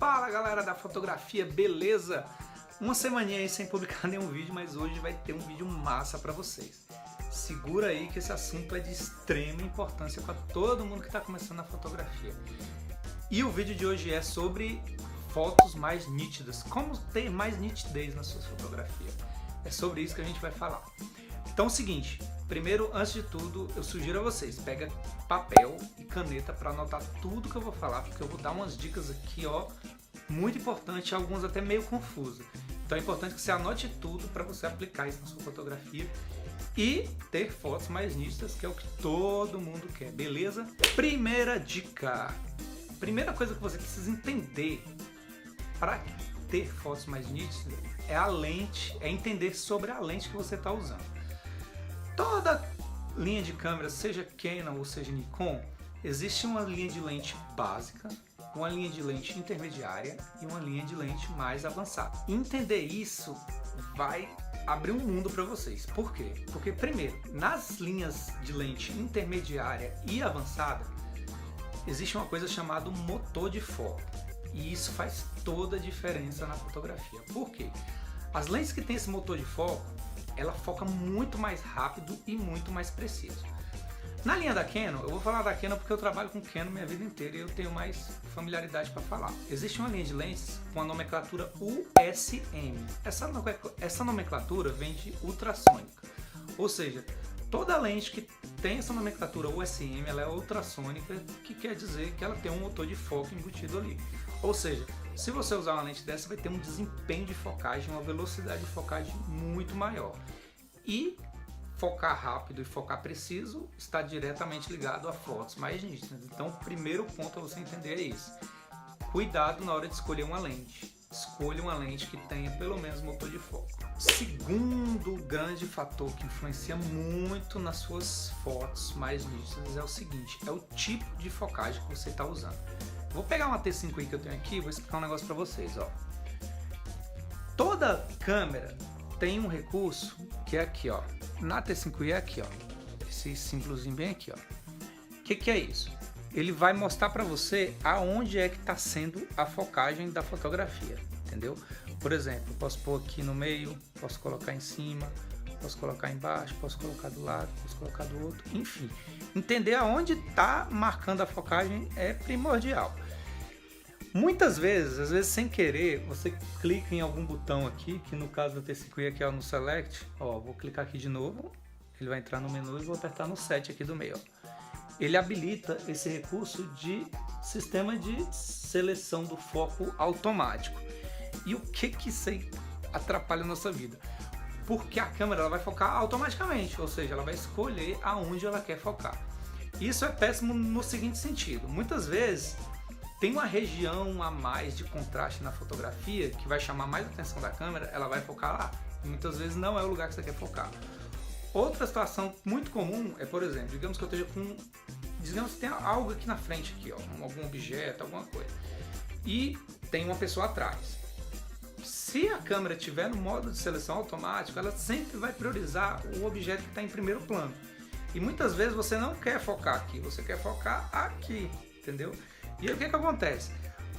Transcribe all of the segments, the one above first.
Fala galera da fotografia, beleza? Uma semaninha aí sem publicar nenhum vídeo, mas hoje vai ter um vídeo massa pra vocês. Segura aí que esse assunto é de extrema importância para todo mundo que está começando na fotografia. E o vídeo de hoje é sobre fotos mais nítidas, como ter mais nitidez na sua fotografia. É sobre isso que a gente vai falar. Então é o seguinte, primeiro, antes de tudo, eu sugiro a vocês, pega papel e caneta para anotar tudo que eu vou falar, porque eu vou dar umas dicas aqui, ó, muito importantes, algumas até meio confusas. Então é importante que você anote tudo para você aplicar isso na sua fotografia e ter fotos mais nítidas, que é o que todo mundo quer, beleza? Primeira dica. Primeira coisa que você precisa entender para ter fotos mais nítidas é a lente, é entender sobre a lente que você está usando. Toda linha de câmera, seja Canon ou seja Nikon, existe uma linha de lente básica, uma linha de lente intermediária e uma linha de lente mais avançada. Entender isso vai abrir um mundo para vocês. Por quê? Porque primeiro, nas linhas de lente intermediária e avançada, existe uma coisa chamada motor de foco. E isso faz toda a diferença na fotografia. Por quê? As lentes que tem esse motor de foco, ela foca muito mais rápido e muito mais preciso. Na linha da Canon, eu vou falar da Canon porque eu trabalho com Canon minha vida inteira e eu tenho mais familiaridade para falar. Existe uma linha de lentes com a nomenclatura USM. Essa nomenclatura vem de ultrassônica. Ou seja, toda lente que tem essa nomenclatura USM, ela é ultrassônica, que quer dizer que ela tem um motor de foco embutido ali. Ou seja, se você usar uma lente dessa, vai ter um desempenho de focagem, uma velocidade de focagem muito maior. E focar rápido e focar preciso está diretamente ligado a fotos mais nítidas. Então, o primeiro ponto a você entender é isso. Cuidado na hora de escolher uma lente. Escolha uma lente que tenha pelo menos motor de foco. Segundo grande fator que influencia muito nas suas fotos mais nítidas é o seguinte, é o tipo de focagem que você está usando. Vou pegar uma T5i que eu tenho aqui e vou explicar um negócio para vocês, ó. Toda câmera tem um recurso que é aqui, ó. Na T5i é aqui, ó. Esse símbolozinho bem aqui, ó. O que é isso? Ele vai mostrar para você aonde é que está sendo a focagem da fotografia, entendeu? Por exemplo, eu posso pôr aqui no meio, posso colocar em cima, posso colocar embaixo, posso colocar do lado, posso colocar do outro, enfim. Entender aonde está marcando a focagem é primordial. Muitas vezes, às vezes sem querer, você clica em algum botão aqui, que no caso da T5i aqui, ó, no Select, ó, vou clicar aqui de novo, ele vai entrar no menu e vou apertar no Set aqui do meio, ó. Ele habilita esse recurso de sistema de seleção do foco automático. E o que isso aí atrapalha a nossa vida? Porque a câmera ela vai focar automaticamente, ou seja, ela vai escolher aonde ela quer focar. Isso é péssimo no seguinte sentido, muitas vezes tem uma região a mais de contraste na fotografia que vai chamar mais a atenção da câmera, ela vai focar lá. E muitas vezes não é o lugar que você quer focar. Outra situação muito comum é, por exemplo, digamos que eu esteja com... Digamos que tem algo aqui na frente, aqui, ó, algum objeto, alguma coisa. E tem uma pessoa atrás. Se a câmera estiver no modo de seleção automático, ela sempre vai priorizar o objeto que está em primeiro plano. E muitas vezes você não quer focar aqui, você quer focar aqui, entendeu? E aí o que acontece?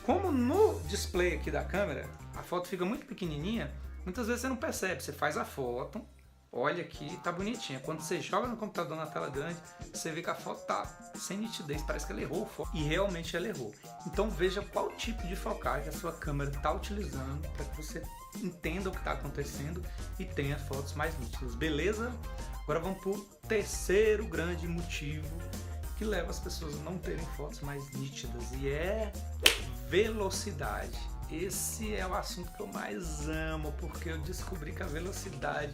Como no display aqui da câmera, a foto fica muito pequenininha, muitas vezes você não percebe, você faz a foto, olha aqui, tá bonitinha. Quando você joga no computador na tela grande, você vê que a foto tá sem nitidez, parece que ela errou o foco. E realmente ela errou. Então veja qual tipo de focagem a sua câmera está utilizando para que você entenda o que está acontecendo e tenha fotos mais nítidas, beleza? Agora vamos para o terceiro grande motivo que leva as pessoas a não terem fotos mais nítidas, e é velocidade. Esse é o assunto que eu mais amo, porque eu descobri que a velocidade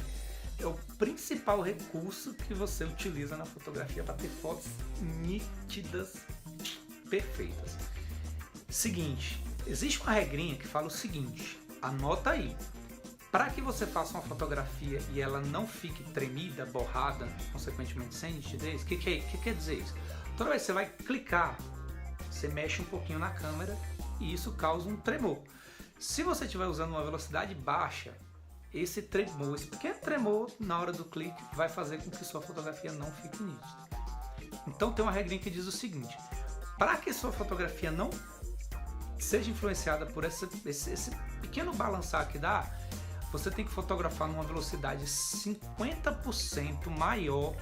é o principal recurso que você utiliza na fotografia para ter fotos nítidas, perfeitas. Seguinte, existe uma regrinha que fala o seguinte, anota aí. Para que você faça uma fotografia e ela não fique tremida, borrada, consequentemente sem nitidez, o que quer dizer isso? Toda vez que você vai clicar, você mexe um pouquinho na câmera e isso causa um tremor. Se você estiver usando uma velocidade baixa, esse tremor, esse pequeno tremor na hora do clique vai fazer com que sua fotografia não fique nítida. Então tem uma regrinha que diz o seguinte, para que sua fotografia não seja influenciada por esse pequeno balançar que dá, você tem que fotografar numa velocidade 50% maior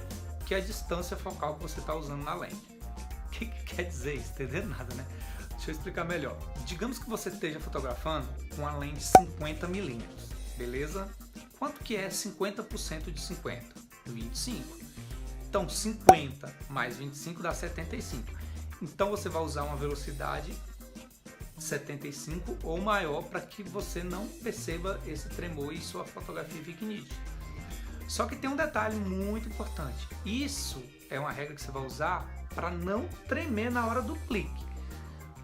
que a distância focal que você está usando na lente. O que quer dizer isso? Entendeu nada, né? Deixa eu explicar melhor. Digamos que você esteja fotografando com uma lente 50mm, beleza? Quanto que é 50% de 50? 25. Então 50 mais 25 dá 75. Então você vai usar uma velocidade 75 ou maior para que você não perceba esse tremor e sua fotografia fique nítida. Só que tem um detalhe muito importante. Isso é uma regra que você vai usar para não tremer na hora do clique.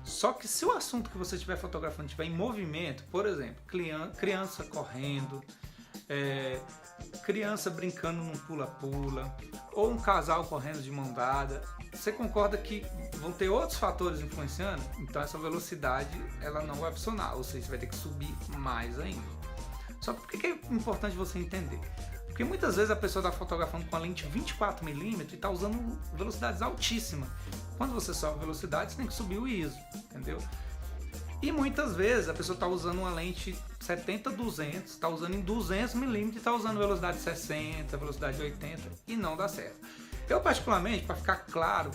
Só que se o assunto que você estiver fotografando estiver em movimento, por exemplo, criança correndo, criança brincando num pula-pula, ou um casal correndo de mão dada, você concorda que vão ter outros fatores influenciando? Então essa velocidade ela não vai funcionar, ou seja, você vai ter que subir mais ainda. Só que por que é importante você entender? Porque muitas vezes a pessoa está fotografando com a lente 24mm e está usando velocidades altíssimas. Quando você sobe a velocidade, você tem que subir o ISO, entendeu? E muitas vezes a pessoa está usando uma lente 70-200, está usando em 200mm e está usando velocidade 60, velocidade 80 e não dá certo. Eu particularmente, para ficar claro,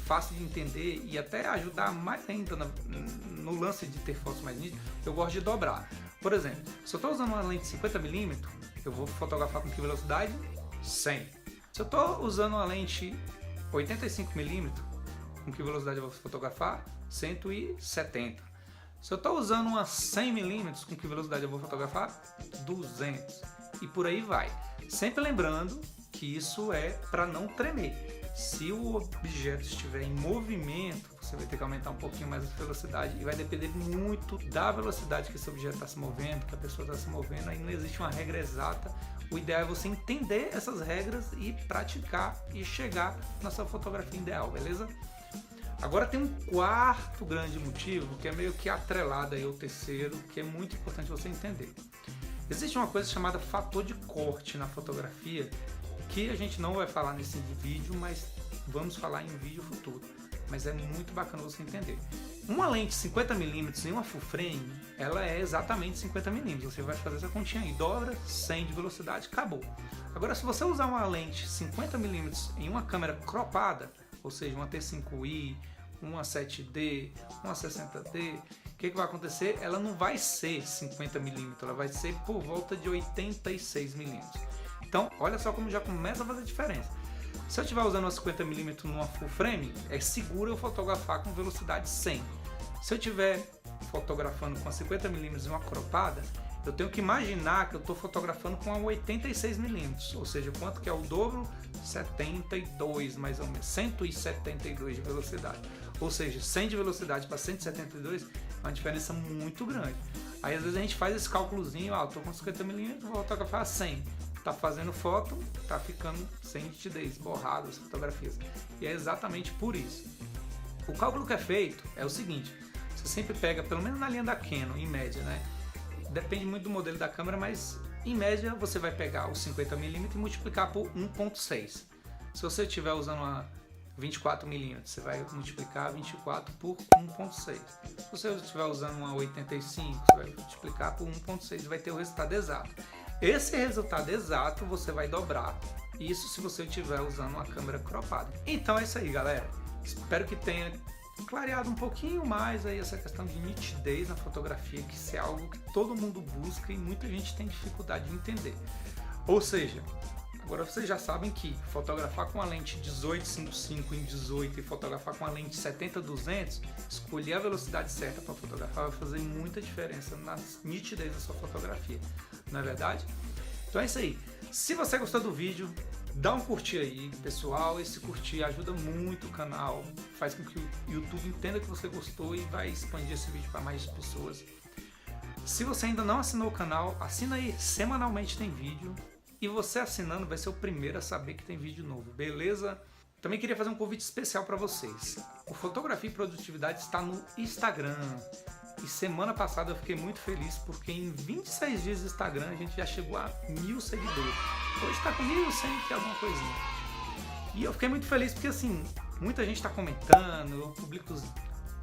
fácil de entender e até ajudar mais ainda no lance de ter fotos mais nítidas, eu gosto de dobrar. Por exemplo, se eu estou usando uma lente 50mm, eu vou fotografar com que velocidade? 100. Se eu estou usando uma lente 85mm, com que velocidade eu vou fotografar? 170. Se eu estou usando uma 100mm, com que velocidade eu vou fotografar? 200. E por aí vai. Sempre lembrando que isso é para não tremer. Se o objeto estiver em movimento, você vai ter que aumentar um pouquinho mais a velocidade e vai depender muito da velocidade que esse objeto está se movendo, que a pessoa está se movendo. Aí não existe uma regra exata. O ideal é você entender essas regras e praticar e chegar na sua fotografia ideal, beleza? Agora tem um quarto grande motivo que é meio que atrelado aí ao terceiro, que é muito importante você entender. Existe uma coisa chamada fator de corte na fotografia, que a gente não vai falar nesse vídeo, mas vamos falar em um vídeo futuro. Mas é muito bacana você entender. Uma lente 50mm em uma full frame, ela é exatamente 50mm. Você vai fazer essa continha aí, dobra, 100 de velocidade, acabou. Agora, se você usar uma lente 50mm em uma câmera cropada, ou seja, uma T5i, uma 7D, uma 60D, o que vai acontecer? Ela não vai ser 50mm, ela vai ser por volta de 86mm. Então, olha só como já começa a fazer diferença. Se eu estiver usando uma 50mm numa full frame, é seguro eu fotografar com velocidade 100. Se eu estiver fotografando com a 50mm em uma cropada, eu tenho que imaginar que eu estou fotografando com a 86mm, ou seja, quanto que é o dobro? 72 mais ou menos, 172 de velocidade. Ou seja, 100 de velocidade para 172 é uma diferença muito grande. Aí às vezes a gente faz esse cálculozinho, eu estou com 50mm, vou fotografar a 100. Tá fazendo foto, tá ficando sem nitidez, borrado as fotografias. E é exatamente por isso. O cálculo que é feito é o seguinte: você sempre pega, pelo menos na linha da Canon, em média, né? Depende muito do modelo da câmera, mas em média você vai pegar os 50mm e multiplicar por 1.6. Se você estiver usando uma 24mm, você vai multiplicar 24 por 1.6. Se você estiver usando uma 85, você vai multiplicar por 1.6 e vai ter o resultado exato. Esse resultado exato você vai dobrar. Isso se você estiver usando uma câmera cropada. Então é isso aí, galera. Espero que tenha clareado um pouquinho mais aí essa questão de nitidez na fotografia, que isso é algo que todo mundo busca e muita gente tem dificuldade de entender. Ou seja, agora vocês já sabem que fotografar com a lente 18-55 em 18 e fotografar com a lente 70-200, escolher a velocidade certa para fotografar vai fazer muita diferença na nitidez da sua fotografia, não é verdade? Então é isso aí. Se você gostou do vídeo, dá um curtir aí, pessoal. Esse curtir ajuda muito o canal, faz com que o YouTube entenda que você gostou e vai expandir esse vídeo para mais pessoas. Se você ainda não assinou o canal, assina aí, semanalmente tem vídeo. E você assinando vai ser o primeiro a saber que tem vídeo novo, beleza? Também queria fazer um convite especial para vocês. O Fotografia e Produtividade está no Instagram. E semana passada eu fiquei muito feliz porque em 26 dias do Instagram a gente já chegou a 1000 seguidores. Hoje está com 1.100 e alguma coisinha. E eu fiquei muito feliz porque assim, muita gente está comentando, eu publico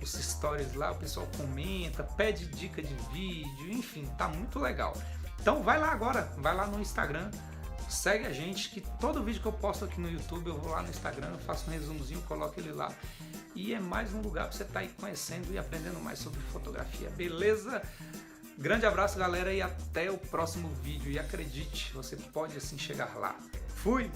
os stories lá, o pessoal comenta, pede dica de vídeo, enfim, tá muito legal. Então vai lá agora, vai lá no Instagram, segue a gente, que todo vídeo que eu posto aqui no YouTube, eu vou lá no Instagram, eu faço um resumozinho, coloco ele lá. E é mais um lugar para você estar aí conhecendo e aprendendo mais sobre fotografia, beleza? Grande abraço, galera, e até o próximo vídeo. E acredite, você pode assim chegar lá. Fui!